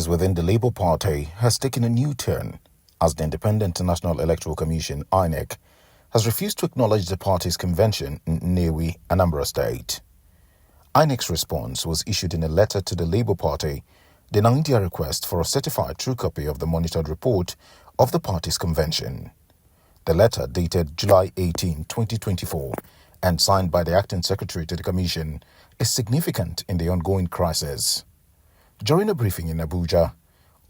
Within the Labour Party has taken a new turn as the Independent National Electoral Commission (INEC) has refused to acknowledge the party's convention in Nnewi, Anambra State. INEC's response was issued in a letter to the Labour Party denying their request for a certified true copy of the monitored report of the party's convention. The letter, dated July 18, 2024, and signed by the acting secretary to the commission, is significant in the ongoing crisis. During a briefing in Abuja,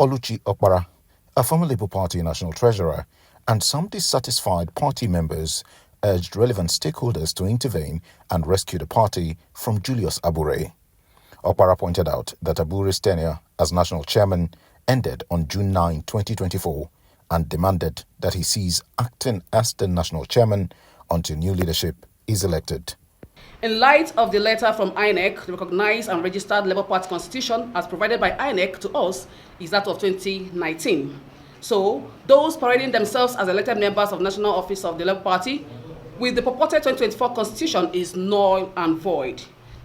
Oluchi Opara, a former Labour Party national treasurer, and some dissatisfied party members urged relevant stakeholders to intervene and rescue the party from Julius Abure. Opara pointed out that Abure's tenure as national chairman ended on June 9, 2024, and demanded that he cease acting as the national chairman until new leadership is elected. In light of the letter from INEC, the recognized and registered Labour Party constitution as provided by INEC to us is that of 2019. So, those parading themselves as elected members of national office of the Labour Party with the purported 2024 constitution is null and void.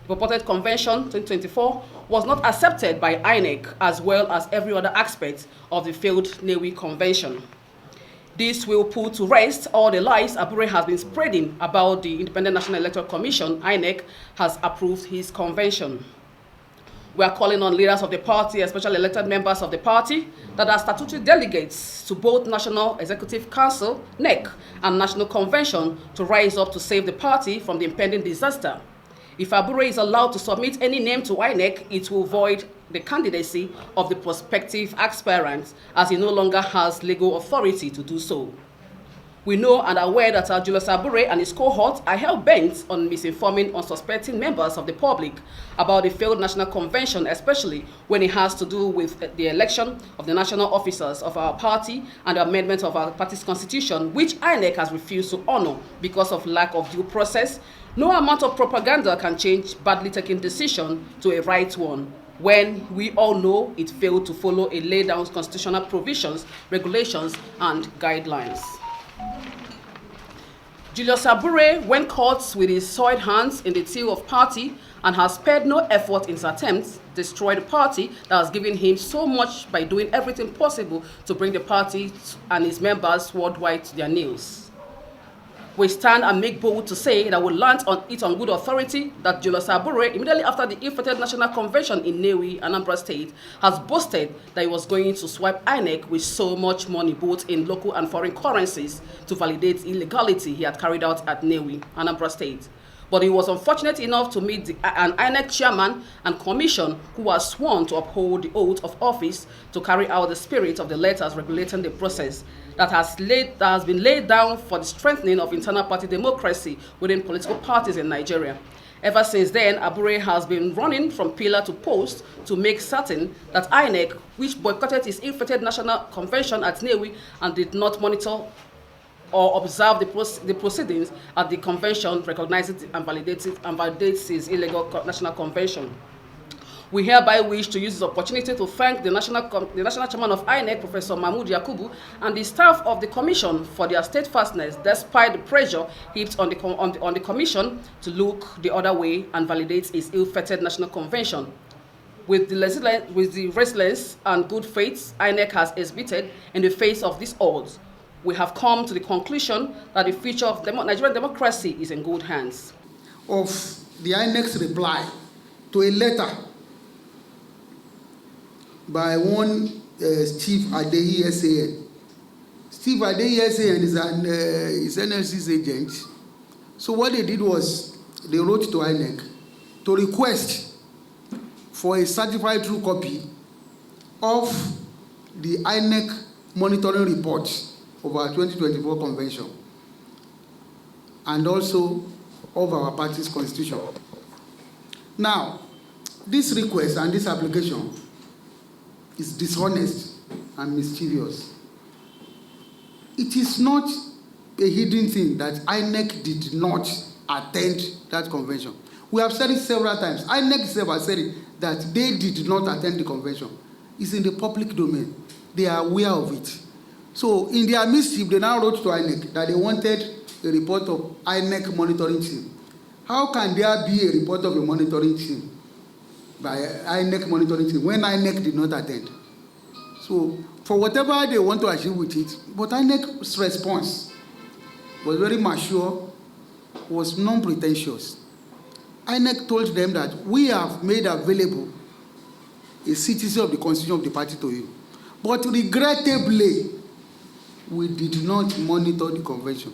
The purported convention 2024 was not accepted by INEC as well as every other aspect of the failed Nnewi convention. This will put to rest all the lies Abure has been spreading about the Independent National Electoral Commission. INEC has approved his convention. We are calling on leaders of the party, especially elected members of the party, that are statutory delegates to both National Executive Council, NEC, and National Convention to rise up to save the party from the impending disaster. If Abure is allowed to submit any name to INEC, it will void the candidacy of the prospective aspirant, as he no longer has legal authority to do so. We know and are aware that Julius Abure and his cohort are hell-bent on misinforming unsuspecting members of the public about the failed national convention, especially when it has to do with the election of the national officers of our party and the amendment of our party's constitution, which INEC has refused to honor because of lack of due process. No amount of propaganda can change badly taken decision to a right one, when we all know it failed to follow a laid down constitutional provisions, regulations, and guidelines. Julius Abure, when caught with his soiled hands in the till of party and has spared no effort in his attempts, destroy the party that has given him so much by doing everything possible to bring the party and its members worldwide to their knees. We stand and make bold to say that we learnt on it on good authority that Julius Abure, immediately after the ill-fated National Convention in Nnewi, Anambra State, has boasted that he was going to swipe INEC with so much money, both in local and foreign currencies, to validate illegality he had carried out at Nnewi, Anambra State. But he was unfortunate enough to meet an INEC chairman and commission who was sworn to uphold the oath of office to carry out the spirit of the letters regulating the process that has been laid down for the strengthening of internal party democracy within political parties in Nigeria. Ever since then, Abure has been running from pillar to post to make certain that INEC, which boycotted his ill-fated national convention at Nnewi and did not monitor or observe the proceedings at the convention, recognizes and validates his illegal national convention. We hereby wish to use this opportunity to thank the national chairman of INEC, Professor Mahmood Yakubu, and the staff of the commission for their steadfastness despite the pressure heaped on the commission to look the other way and validate its ill-fated national convention. With the resilience and good faith INEC has exhibited in the face of these odds, we have come to the conclusion that the future of Nigerian democracy is in good hands. Of the INEC's reply to a letter by one Chief Adeyi SAN. Steve Adeyi SAN is NLC's agent. So what they did was they wrote to INEC to request for a certified true copy of the INEC monitoring report of our 2024 convention and also of our party's constitution. Now, this request and this application is dishonest and mischievous. It is not a hidden thing that INEC did not attend that convention. We have said it several times. INEC itself has said it, that they did not attend the convention. It's in the public domain. They are aware of it. So in their mischief, they now wrote to INEC that they wanted a report of INEC monitoring team. How can there be a report of a monitoring team by INEC monitoring team when INEC did not attend? So for whatever they want to achieve with it, but INEC's response was very mature, was non-pretentious. INEC told them that we have made available a citizen of the constitution of the party to you. But regrettably, we did not monitor the convention,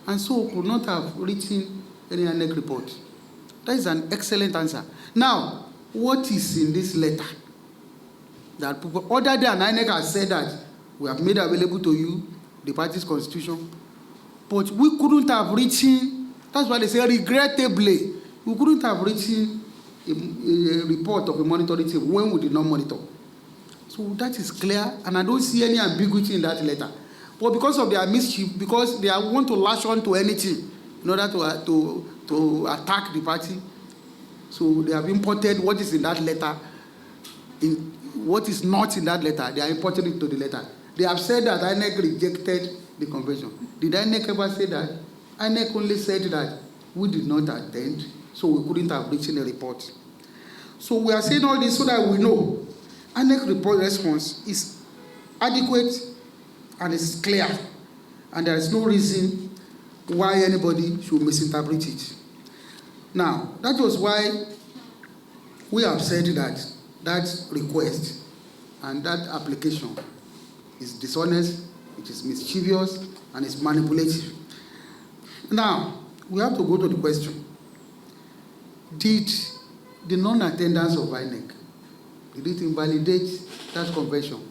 and so could not have written any INEC report. That is an excellent answer. Now, what is in this letter? That people, other than INEC has said that we have made available to you the party's constitution, but we couldn't have written, that's why they say regrettably, we couldn't have written a report of a monitoring team when we did not monitor. So that is clear, and I don't see any ambiguity in that letter. But because of their mischief, because they want to lash on to anything in order to attack the party, so they have imported what is in that letter, in what is not in that letter, they are importing it to the letter. They have said that INEC rejected the convention. Did INEC ever say that? INEC only said that we did not attend, so we couldn't have written a report. So we are saying all this so that we know INEC report response is adequate and is clear, and there is no reason why anybody should misinterpret it. Now, that was why we have said that that request and that application is dishonest, it is mischievous, and it's manipulative. Now, we have to go to the question. Did the non-attendance of INEC, did it invalidate that convention?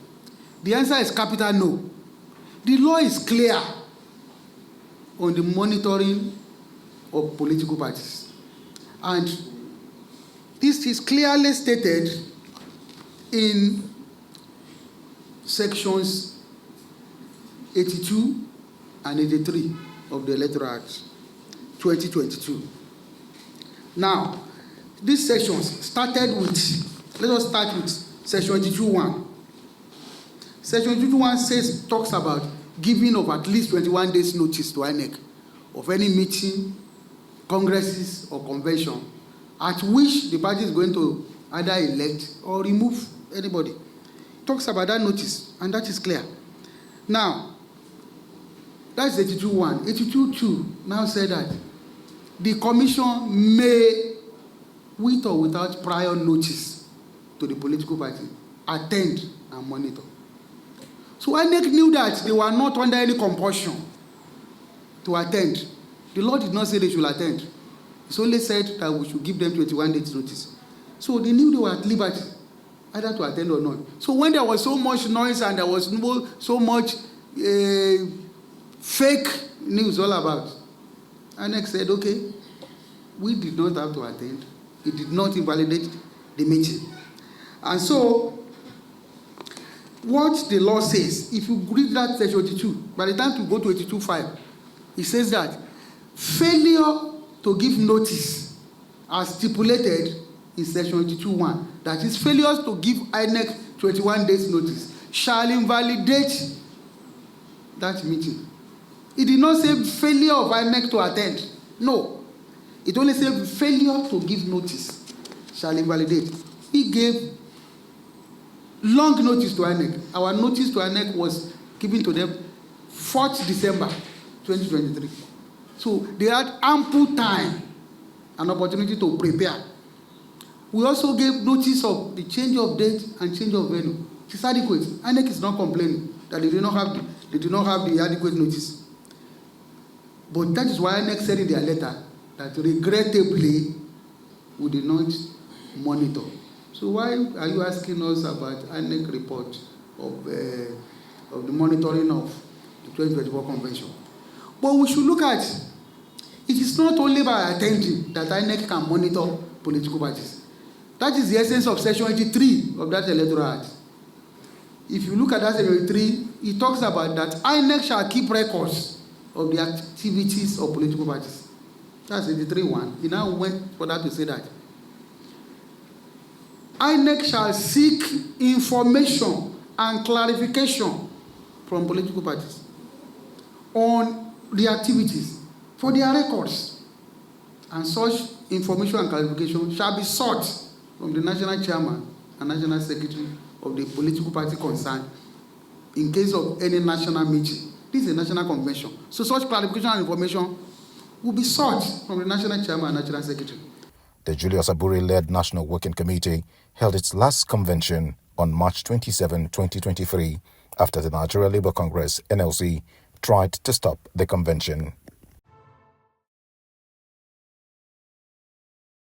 The answer is capital no. The law is clear on the monitoring of political parties. And this is clearly stated in sections 82 and 83 of the Electoral Act 2022. Now, these sections started with, let us start with section 82.1. Section 82.1 talks about giving of at least 21 days notice to INEC of any meeting, congresses, or convention at which the party is going to either elect or remove anybody. It talks about that notice, and that is clear. Now, that's 82.1. 82.2 now said that the commission may, with or without prior notice to the political party, attend and monitor. So INEC knew that they were not under any compulsion to attend. The law did not say they should attend. It only said that we should give them 21 days notice. So they knew they were at liberty, either to attend or not. So when there was so much noise and there was so much fake news all about, INEC said, okay, we did not have to attend. It did not invalidate the meeting. And so, what the law says, if you read that section 82, by the time you go to 82.5, it says that failure to give notice as stipulated in section 82.1, that is, failure to give INEC 21 days notice, shall invalidate that meeting. It did not say failure of INEC to attend. No. It only said failure to give notice shall invalidate. He gave long notice to INEC. Our notice to INEC was given to them 4th December 2023. So they had ample time and opportunity to prepare. We also gave notice of the change of date and change of venue. It is adequate. INEC is not complaining that they did not have the adequate notice. But that is why INEC said in their letter that regrettably we did not monitor. So why are you asking us about INEC report of the monitoring of the 2024 convention? But we should look at, it is not only by attending that INEC can monitor political parties. That is the essence of section 83 of that Electoral Act. If you look at that section 83, it talks about that INEC shall keep records of the activities of political parties. That's 83.1. He now went for that to say that INEC shall seek information and clarification from political parties on the activities for their records, and such information and clarification shall be sought from the national chairman and national secretary of the political party concerned in case of any national meeting. This is a national convention. So such clarification and information will be sought from the national chairman and national secretary. The Julius Abure-led National Working Committee held its last convention on March 27, 2023, after the Nigeria Labour Congress, NLC, tried to stop the convention.